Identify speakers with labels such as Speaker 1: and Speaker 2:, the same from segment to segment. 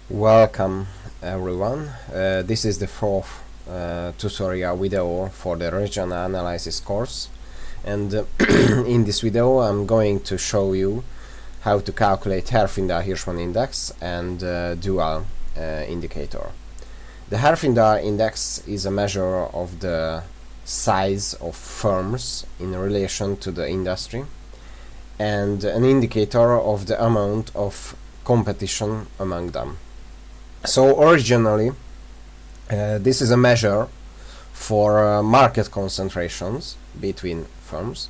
Speaker 1: Welcome everyone. This is the fourth tutorial video for the regional analysis course, and in this video I'm going to show you how to calculate Herfindahl-Hirschman index and dual indicator. The Herfindahl index is a measure of the size of firms in relation to the industry and an indicator of the amount of competition among them. So originally this is a measure for market concentrations between firms.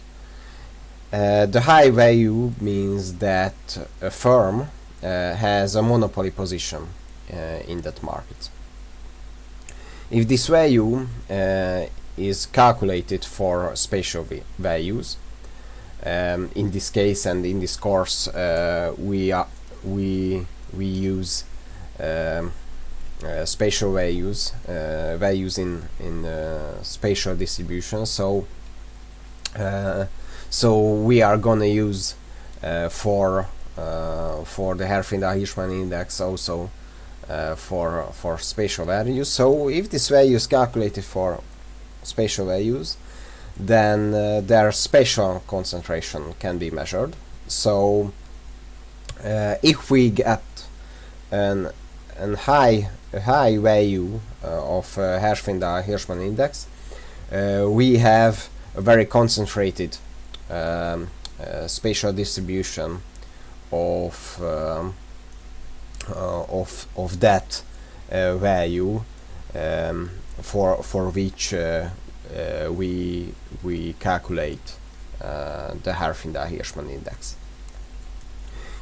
Speaker 1: The high value means that a firm has a monopoly position in that market. If this value is calculated for spatial values, in this case and in this course we use spatial values in spatial distribution. So we are gonna use for the Herfindahl-Hirschman index also for spatial values. So if this value is calculated for spatial values, then their spatial concentration can be measured. So if we get a high value of Herfindahl-Hirschman index, we have a very concentrated spatial distribution of that value for which we calculate the Herfindahl-Hirschman index.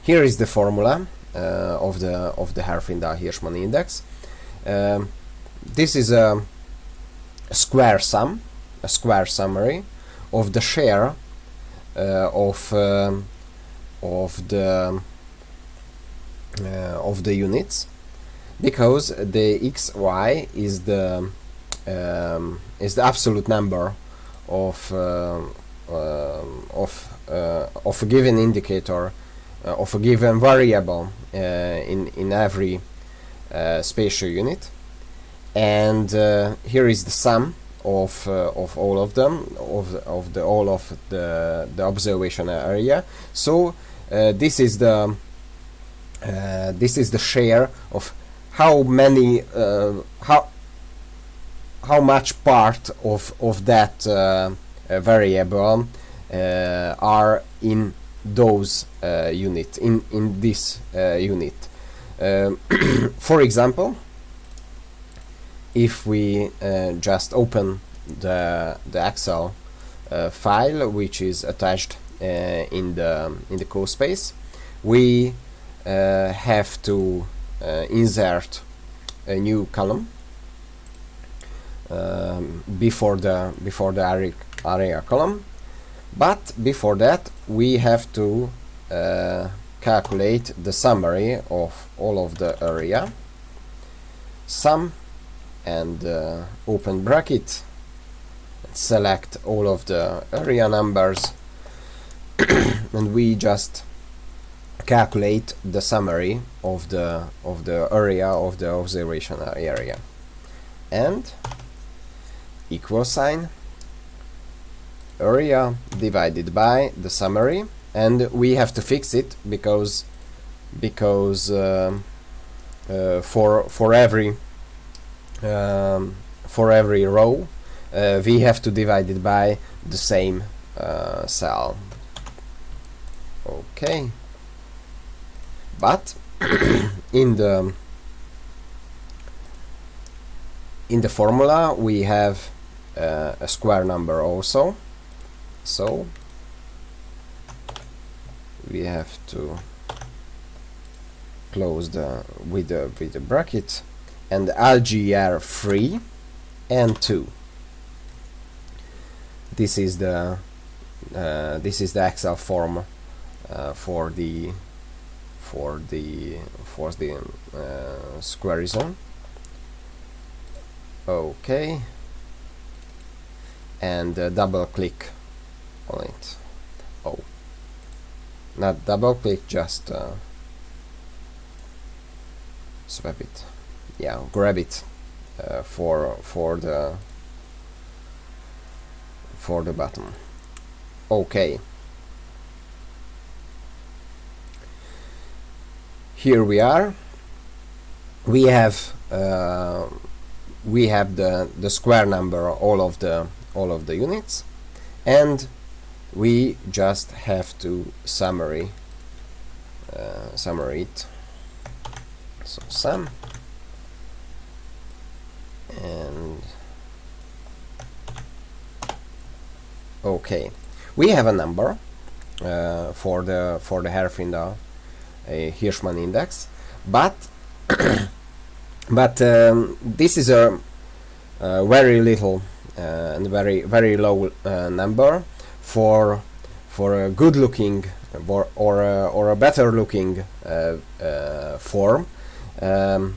Speaker 1: Here is the formula of the Herfindahl-Hirschman index. This is a square summary of the share of the units, because the xy is the absolute number of a given indicator of a given variable in every spatial unit, and here is the sum of all of them, of the observation area. So this is the share of how many how much part of that variable are in those unit in this unit. For example, if we just open the Excel file which is attached in the code space, we have to insert a new column before the area column. But before that, we have to calculate the summary of all of the area. Sum, and open bracket, select all of the area numbers and we just calculate the summary of the area of the observation area, and equal sign area divided by the summary, and we have to fix it because for every row we have to divide it by the same cell. Okay, but in the formula we have a square number also. So we have to close with the bracket, and algr 3 and 2. This is the Excel form for the squarism. Okay, and double click on it. Oh, not double click, just swap it, yeah, grab it for the bottom. Okay, here we are. We have the square number, all of the units, and we just have to summary it. So sum, and okay, we have a number for the Herfindahl-Hirschman index, but this is a very little and very low number for a good looking or a better looking form. The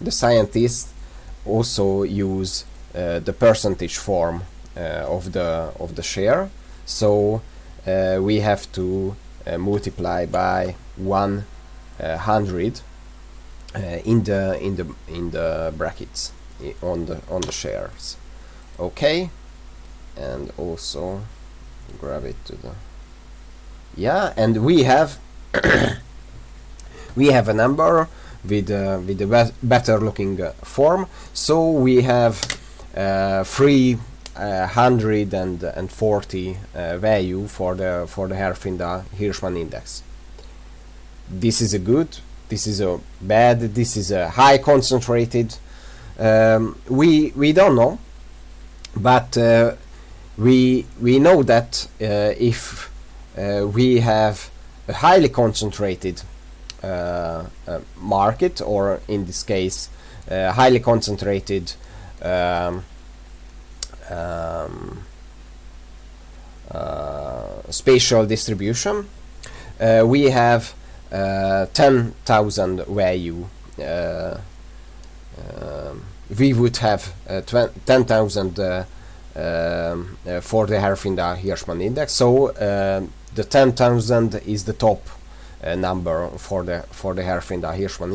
Speaker 1: scientists also use the percentage form of the share, so we have to multiply by 100 in the brackets on the shares. Okay, and also grab it to the, yeah, and we have we have a number with the better looking form. So we have 340 value for the Herfindahl-Hirschman index. This is a good, this is a bad, this is a high concentrated. We don't know, but we know that if we have a highly concentrated market, or in this case highly concentrated spatial distribution, we have 10,000 value. We would have 10,000 for the Herfindahl-Hirschman index. So the 10,000 is the top number for the Herfindahl-Hirschman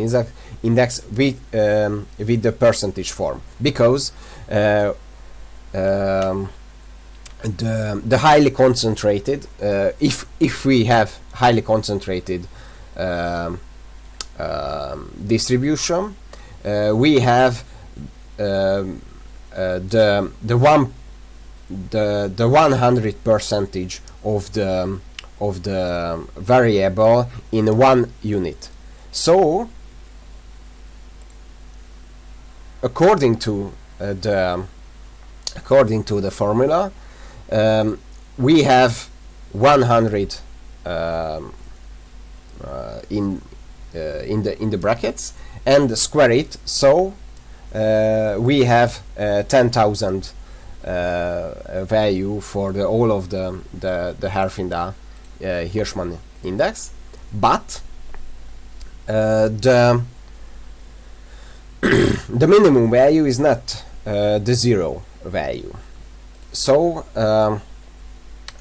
Speaker 1: index with the percentage form, because the highly concentrated, if we have highly concentrated distribution, we have the 100 percentage of the variable in one unit. So according to the formula, we have 100 in the brackets and square it, so we have 10,000 value for the all of the Herfindahl-Hirschman index, but the the minimum value is not the zero value. So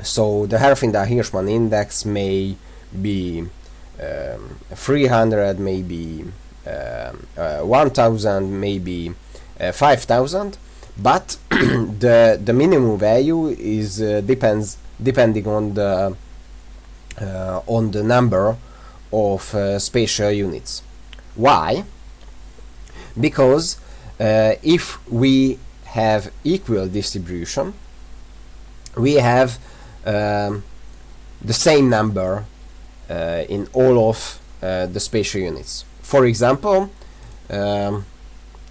Speaker 1: so the Herfindahl-Hirschman index may be 300, maybe 1000, maybe 5000, but the minimum value is depending on the number of spatial units. Why? Because if we have equal distribution, we have the same number in all of the spatial units. For example,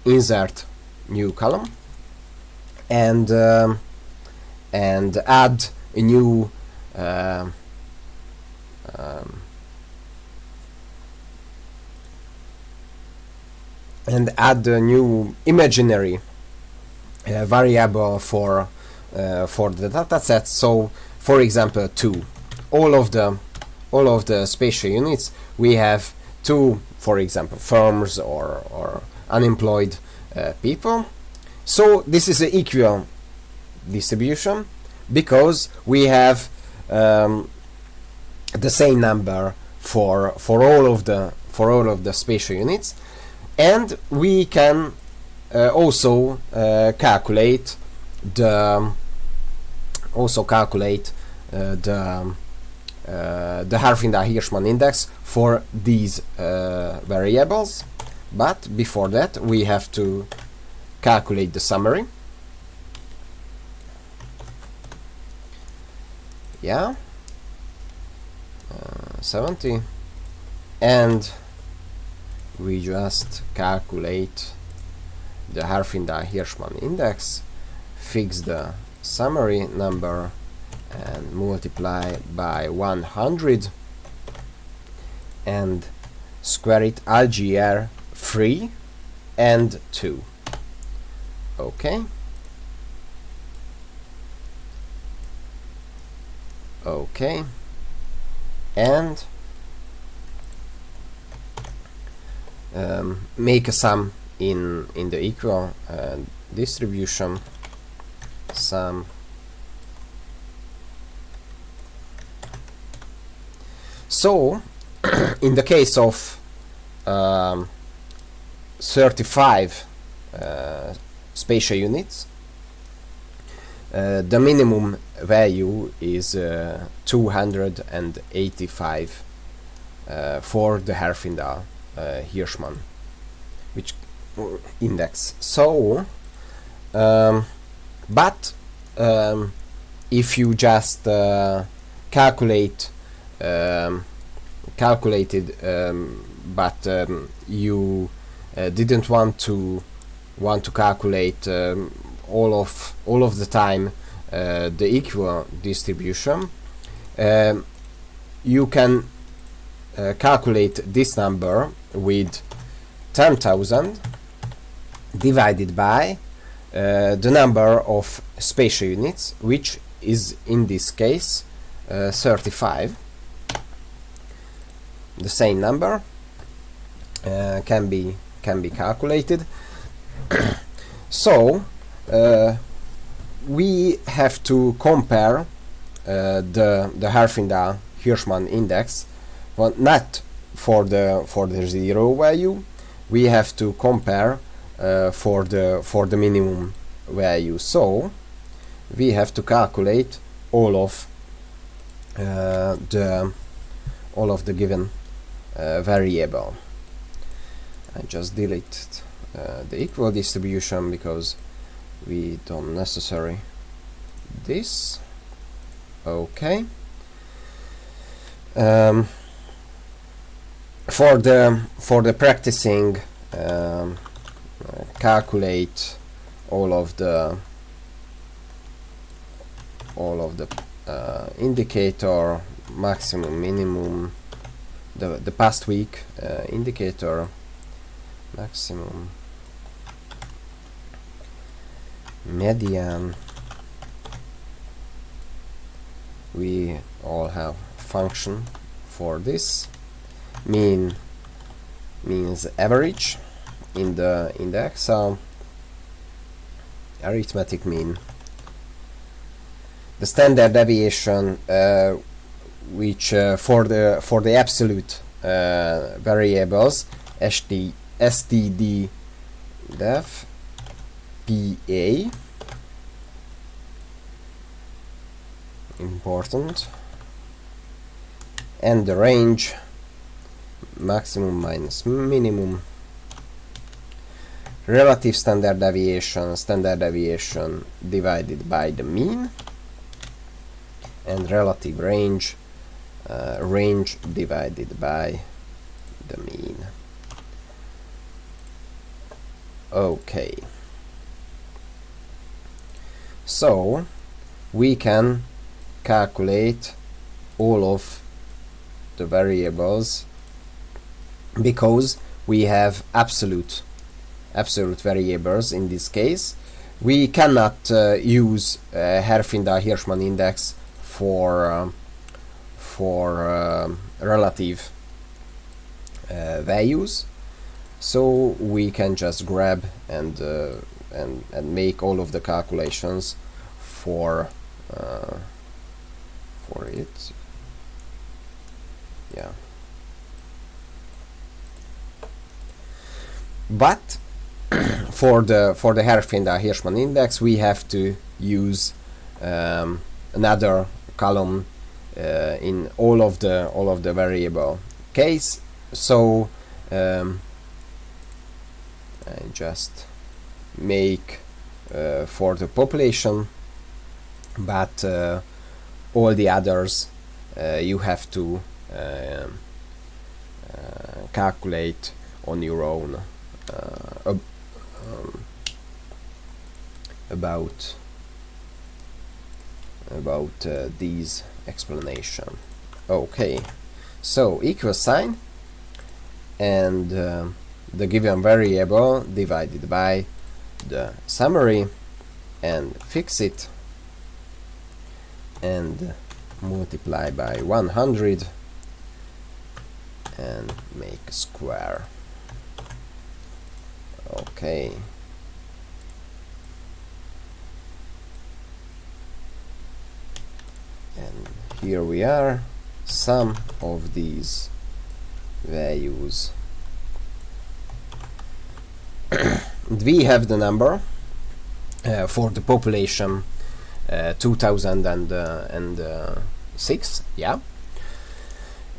Speaker 1: insert new column and add a new imaginary variable for the data set. So for example, 2. All of the spatial units, we have 2, for example, firms or unemployed people. So this is an equal distribution because we have the same number for all of the for all of the spatial units, and we can also calculate the Herfindahl-Hirschman index for these variables. But before that, we have to calculate the summary. Yeah, 70, and we just calculate the Herfindahl-Hirschman index, fix the summary number and multiply by 100 and square it algebra 3 and 2. Okay. Okay, and make a sum in the equal distribution sum. So in the case of 35 spatial units, the minimum value is 285 for the Herfindahl-Hirschman index. So, but if you just calculated, but you didn't want to calculate all of the time the equal distribution, you can calculate this number with 10,000 divided by the number of spatial units, which is in this case 35. The same number can be calculated. So we have to compare the Herfindahl-Hirschman index, but not for the zero value. We have to compare for the minimum value. So we have to calculate all of the given variable. I just delete the equal distribution because we don't necessary this. Okay. For the practicing, calculate all of the indicator, maximum, minimum, the past week indicator, maximum, median. We all have function for this. Mean means average in the Excel. Arithmetic mean. The standard deviation, which for the absolute variables, std def PA, important, and the range, maximum minus minimum. Relative standard deviation divided by the mean, and relative range, range divided by the mean. Okay, so we can calculate all of the variables because we have absolute variables. In this case, we cannot use Herfindahl-Hirschman index for relative values, so we can just grab and make all of the calculations for it. Yeah. but for the Herfindahl-Hirschman index, we have to use another column in all of the variable case. So I just make for the population, but all the others you have to calculate on your own about these explanation. Okay, so equal sign and the given variable divided by the summary, and fix it and multiply by 100 and make a square. Okay, and here we are, sum of these values. We have the number for the population 2006, yeah,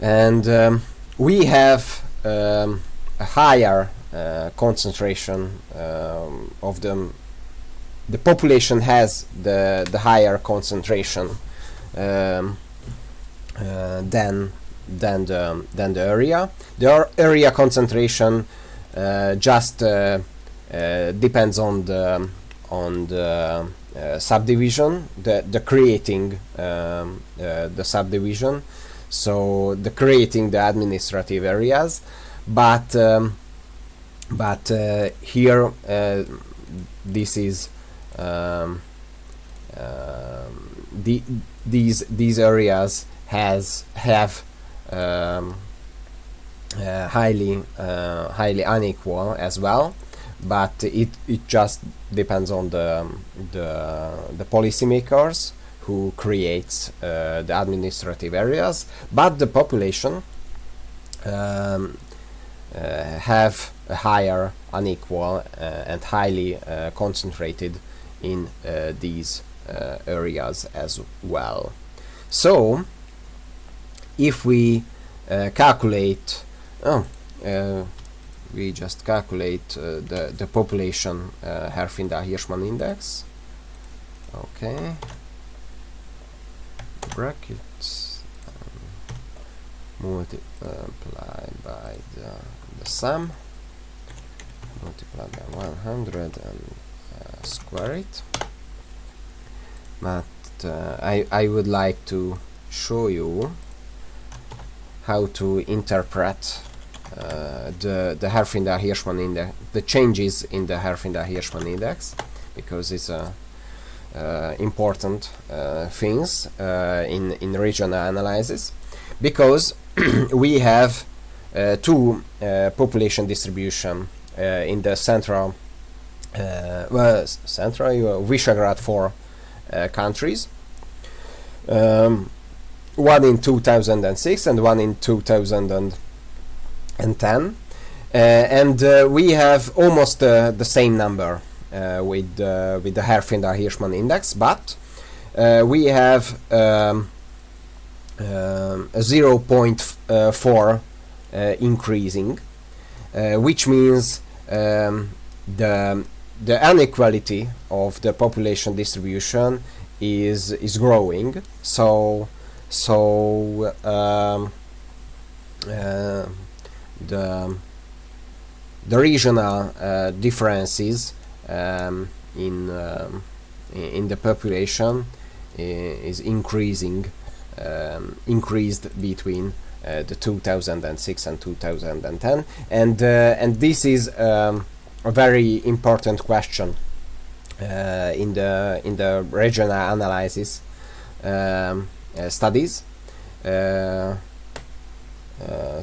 Speaker 1: and we have a higher concentration of the population has the higher concentration than the area. The area concentration just depends on the subdivision, the creating the subdivision, so the creating the administrative areas, but here this is these areas have highly unequal as well, but it just depends on the policymakers who creates the administrative areas, but the population have a higher unequal and highly concentrated in these areas as well. So if we calculate we just calculate the population Herfindahl-Hirschman index. Okay, brackets, multiply by the sum, multiply by 100 and square it. But I would like to show you how to interpret the Herfindahl-Hirschman index, the changes in the Herfindahl-Hirschman index, because it's important things in regional analysis, because we have two population distribution in the central Visegrad 4 countries, one in 2006 and one in 2010, and we have almost the same number with the Herfindahl-Hirschman index, but we have a 0.4 increasing, which means the inequality of the population distribution is growing. So the regional differences in the population is increased between the 2006 and 2010, and this is a very important question in the regional analysis studies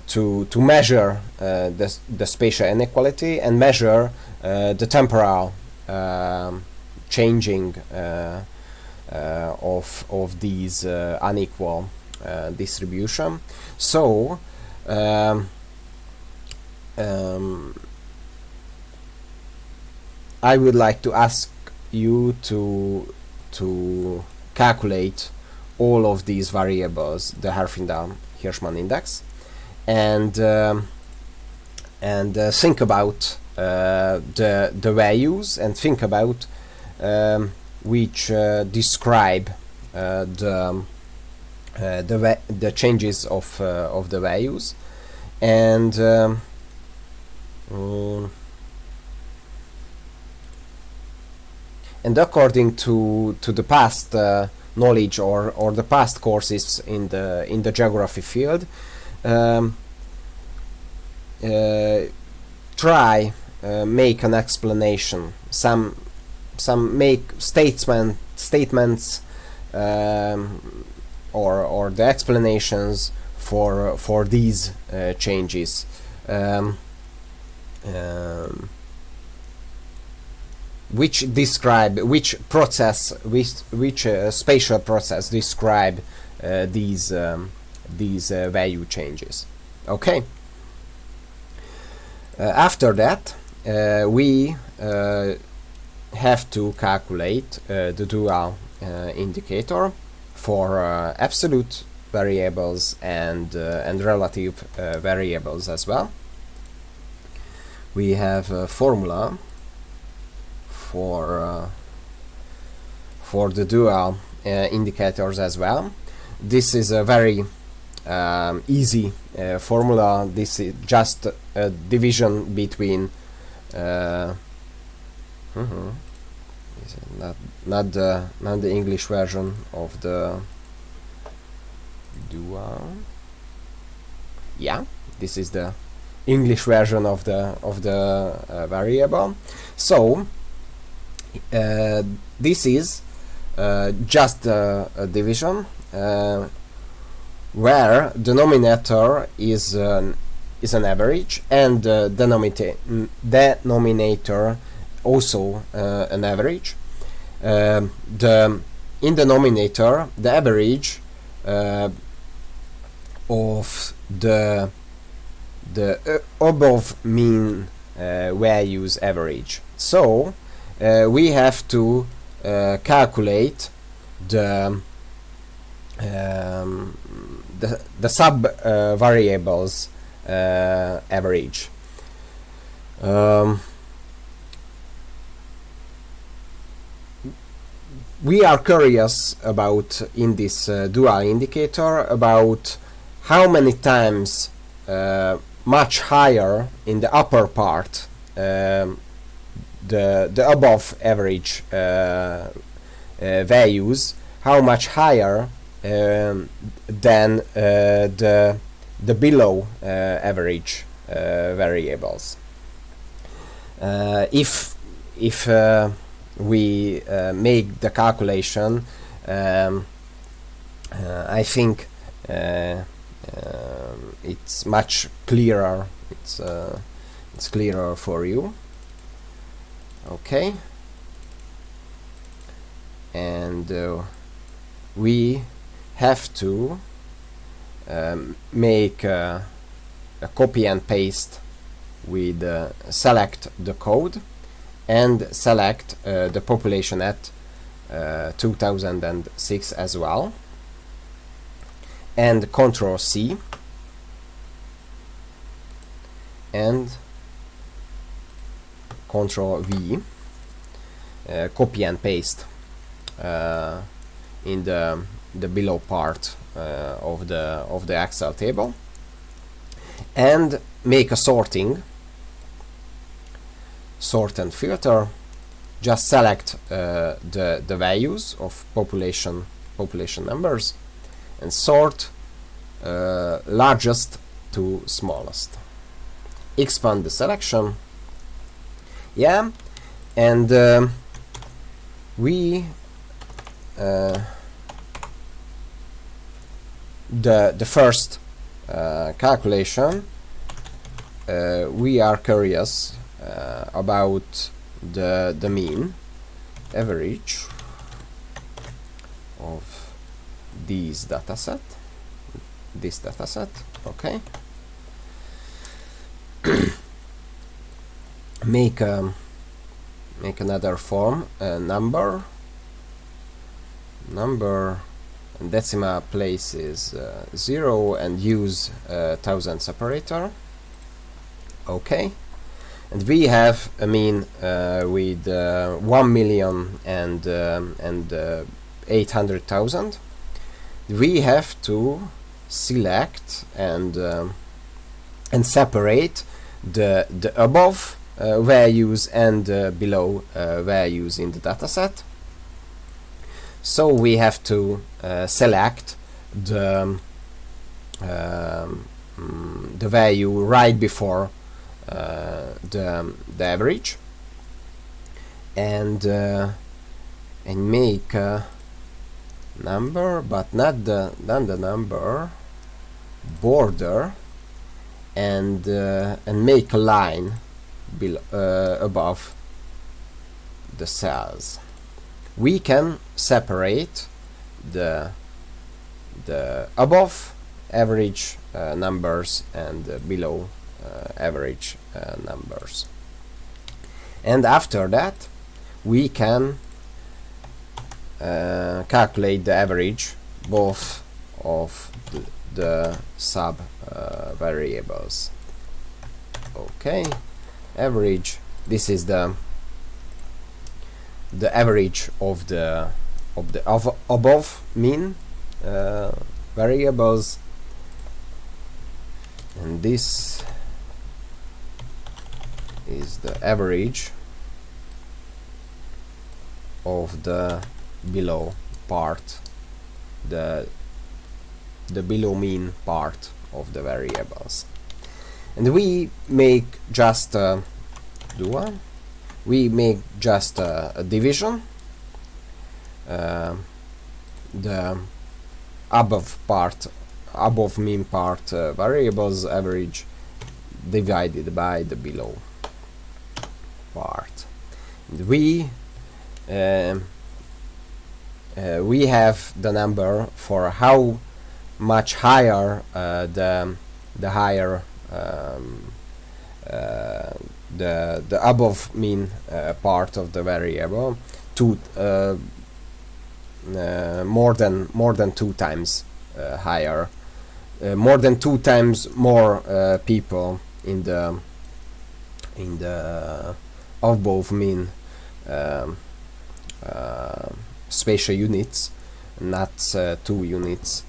Speaker 1: to measure the spatial inequality and measure the temporal changing of these unequal distribution. So I would like to ask you to calculate all of these variables, the Herfindahl-Hirschman index, and think about the values, and think about which describe the changes of the values, and and according to the past knowledge or the past courses in the geography field, try make an explanation, some make statements or the explanations for these changes, which describe which spatial process describe these value changes. Okay. After that, we have to calculate the dual indicator for absolute variables and relative variables as well. We have a formula for the dual indicators as well. This is a very easy formula. This is just a division between is it not the English version of the dual. Yeah, this is the English version of the variable. So this is just a division where denominator is an average, and denominator also an average. In denominator, the average of the above mean values average. So we have to calculate the sub variables average. We are curious about, in this dual indicator, about how many times much higher in the upper part the above average values, how much higher than the below average variables. If we make the calculation, I think it's much clearer. It's clearer for you. Okay, and we have to make a copy and paste with select the code and select the population at 2006 as well, and Ctrl C and Ctrl V, copy and paste in the below part of the Excel table, and make a sorting, sort and filter. Just select the values of population numbers and sort largest to smallest. Expand the selection. Yeah, and we the first calculation, we are curious about the mean average of this dataset. Okay. make another form, number, and decimal place is 0, and use 1000 separator. Okay, and we have a mean with 1,000,000 and 800,000. We have to select and separate the above values and below values in the dataset. So we have to select the value right before the average, and make a number, but not the number, border, and make a line above the cells. We can separate the above average numbers and below average numbers, and after that we can calculate the average both of the sub variables. Okay, average, this is the average of the above mean variables, and this is the average of the below part, the below mean part of the variables. And we make just we make just a division, the above mean part variables average divided by the below part. And we have the number for how much higher the higher the above mean part of the variable, to more than 2 times higher, more than 2 times more people in the above mean spatial units, not 2 units,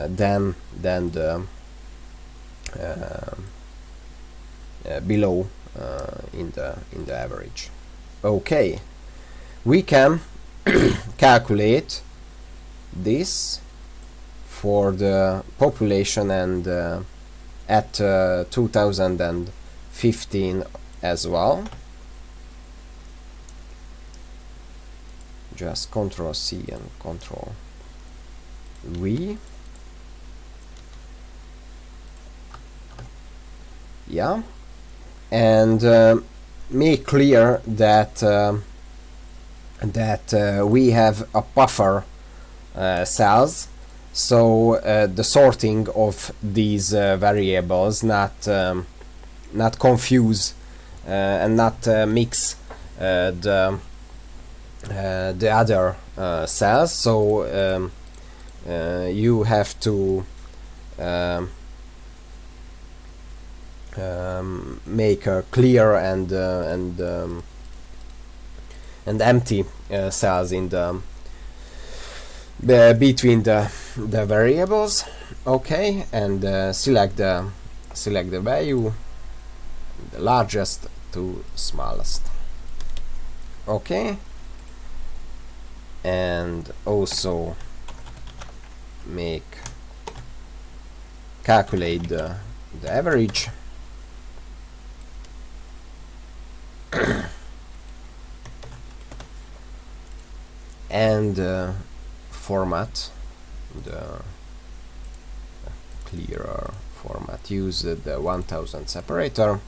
Speaker 1: than the below in the average. Okay, we can calculate this for the population and at 2015 as well. Just Ctrl C and Ctrl V. Yeah, and make clear that we have a buffer cells, so the sorting of these variables not confuse and not mix the other cells. So you have to make a clear and empty cells in the between the variables. Okay, and select the value, the largest to smallest. Okay, and also calculate the average. And format the clearer format, use the 1000 separator.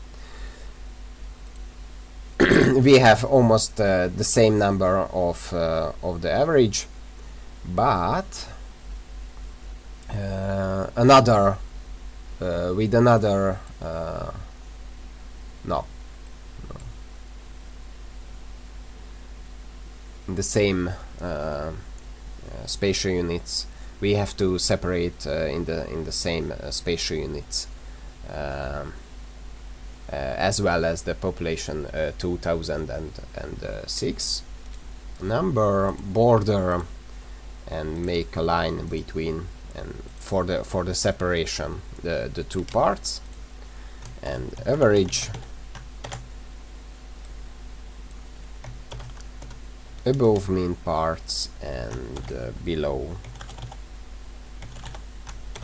Speaker 1: We have almost the same number of the average, but another with another no the same spatial units, we have to separate in the same spatial units, as well as the population 2006 number, border, and make a line between, and for the separation the two parts, and average above mean parts and below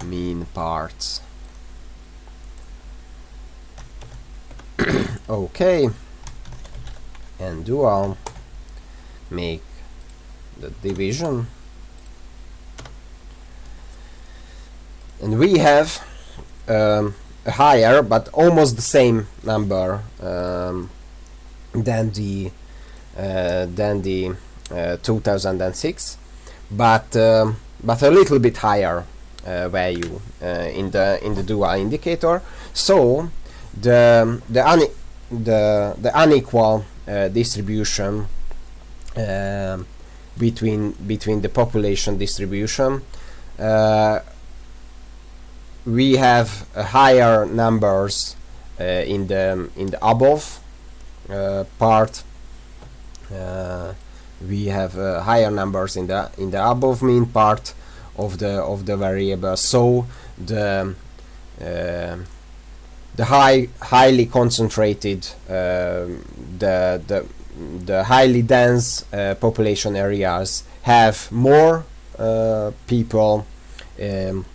Speaker 1: mean parts. Okay, and dual, make the division, and we have a higher but almost the same number than the 2006, but a little bit higher value in the dual indicator. So the unequal distribution between the population distribution, we have higher numbers in the above part. We have higher numbers in the above mean part of the variable. So the highly concentrated, the highly dense population areas have more people in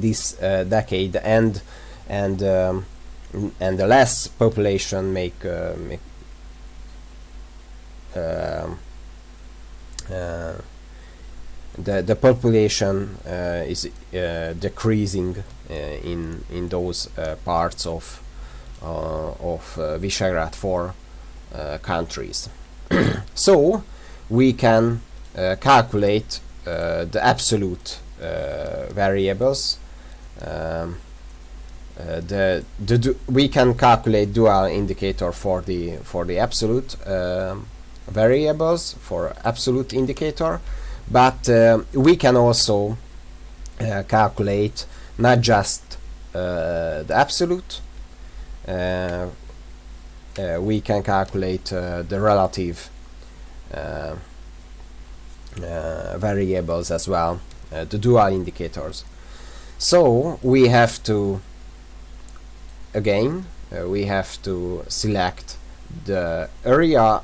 Speaker 1: this decade, and the less population make the population is decreasing in those parts of Visegrad 4 countries. So we can calculate the absolute variables. We can calculate dual indicator for the absolute variables, for absolute indicator, but we can also calculate not just the absolute, we can calculate the relative variables as well, the dual indicators. So we have to, again, we have to select the area,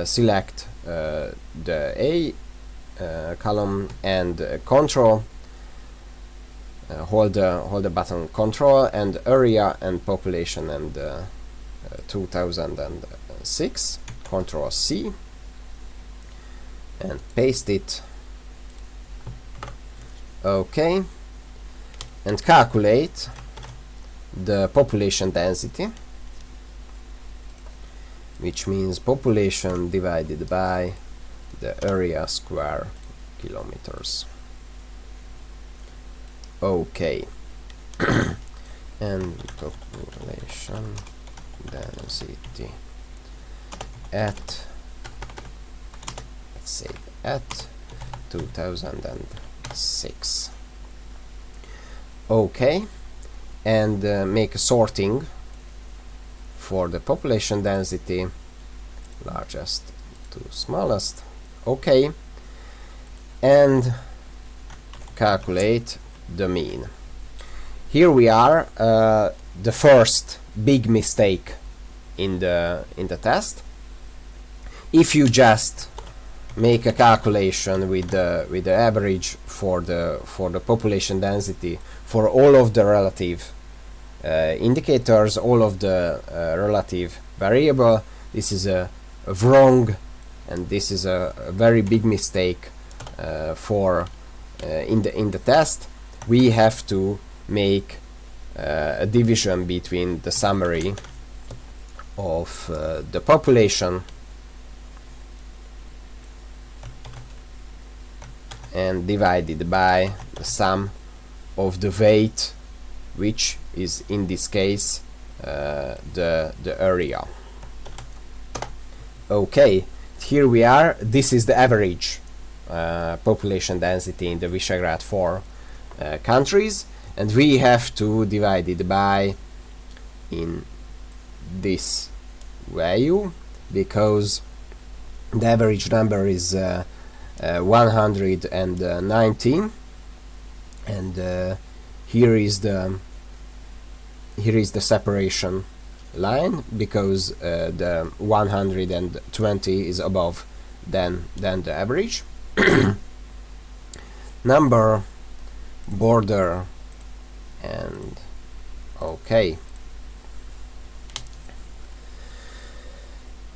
Speaker 1: select the A column and control, hold the button control, and area and population and 2006, control C, and paste it. Okay, and calculate the population density, which means population divided by the area square kilometers. Okay, and population density at, let's say, at 2006. Okay, and make a sorting for the population density, largest to smallest. Okay, and calculate the mean. Here we are, the first big mistake in the test. If you just make a calculation with the average for the population density for all of the relative indicators, all of the relative variable, this is a wrong, and this is a very big mistake for in the test. We have to make a division between the summary of the population and divided by the sum of the weight, which is in this case the area. Okay, here we are. This is the average population density in the Visegrad 4 countries, and we have to divide it by in this value, because the average number is 119, and here is the separation line, because the 120 is above than the average. Number, border, and okay.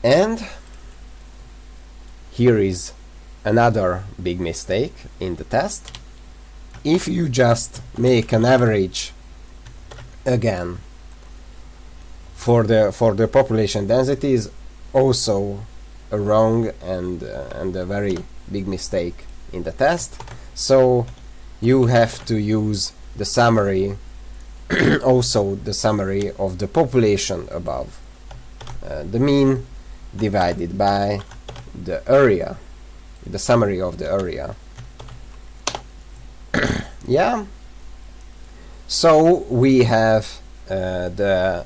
Speaker 1: And here is another big mistake in the test. If you just make an average again for the population density, is also a wrong and a very big mistake in the test. So you have to use the summary, also the summary of the population above, the mean divided by the area, the summary of the area. Yeah. So we have the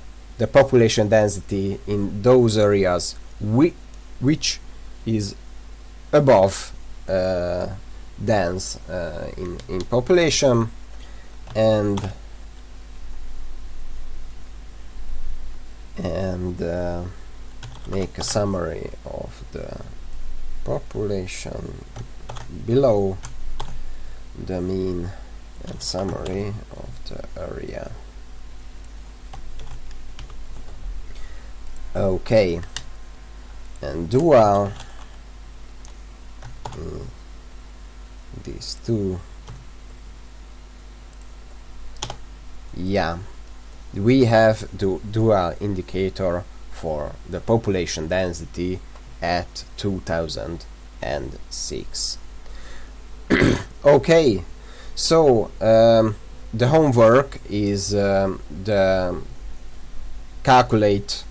Speaker 1: population density in those areas which is above dense in population, and make a summary of the population below the mean and summary of the area. Okay, and dual these two. Yeah, we have the dual indicator for the population density at 2006. Okay, so the homework is the calculate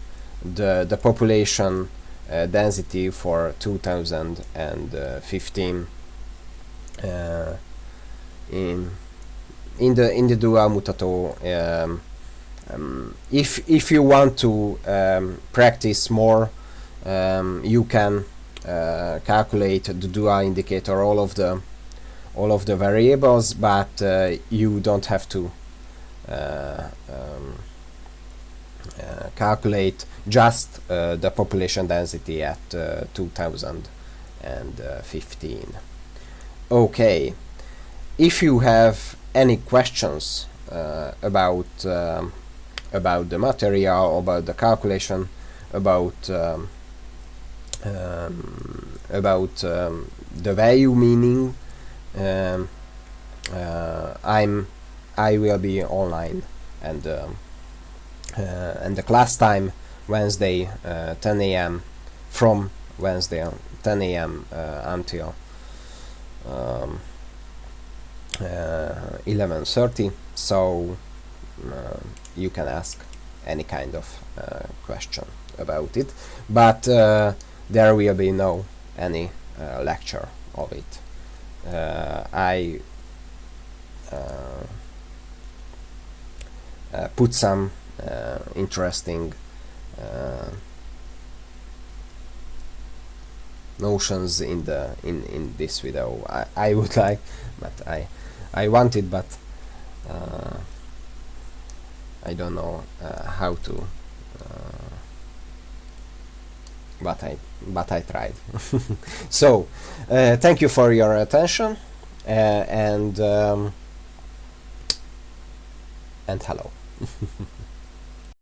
Speaker 1: the population density for 2015 in the dual mutató. If you want to practice more, you can calculate the dual indicator, all of the variables, but you don't have to calculate just the population density at 2015. Okay, if you have any questions about the material, about the calculation, about the value meaning, I will be online, and the class time Wednesday 10 a.m. from Wednesday 10 a.m. until 11:30. So you can ask any kind of question about it, but there will be no any lecture of it. I put some interesting notions in this video. I would like, but I wanted, but I don't know how to. But I tried. So thank you for your attention, and hello.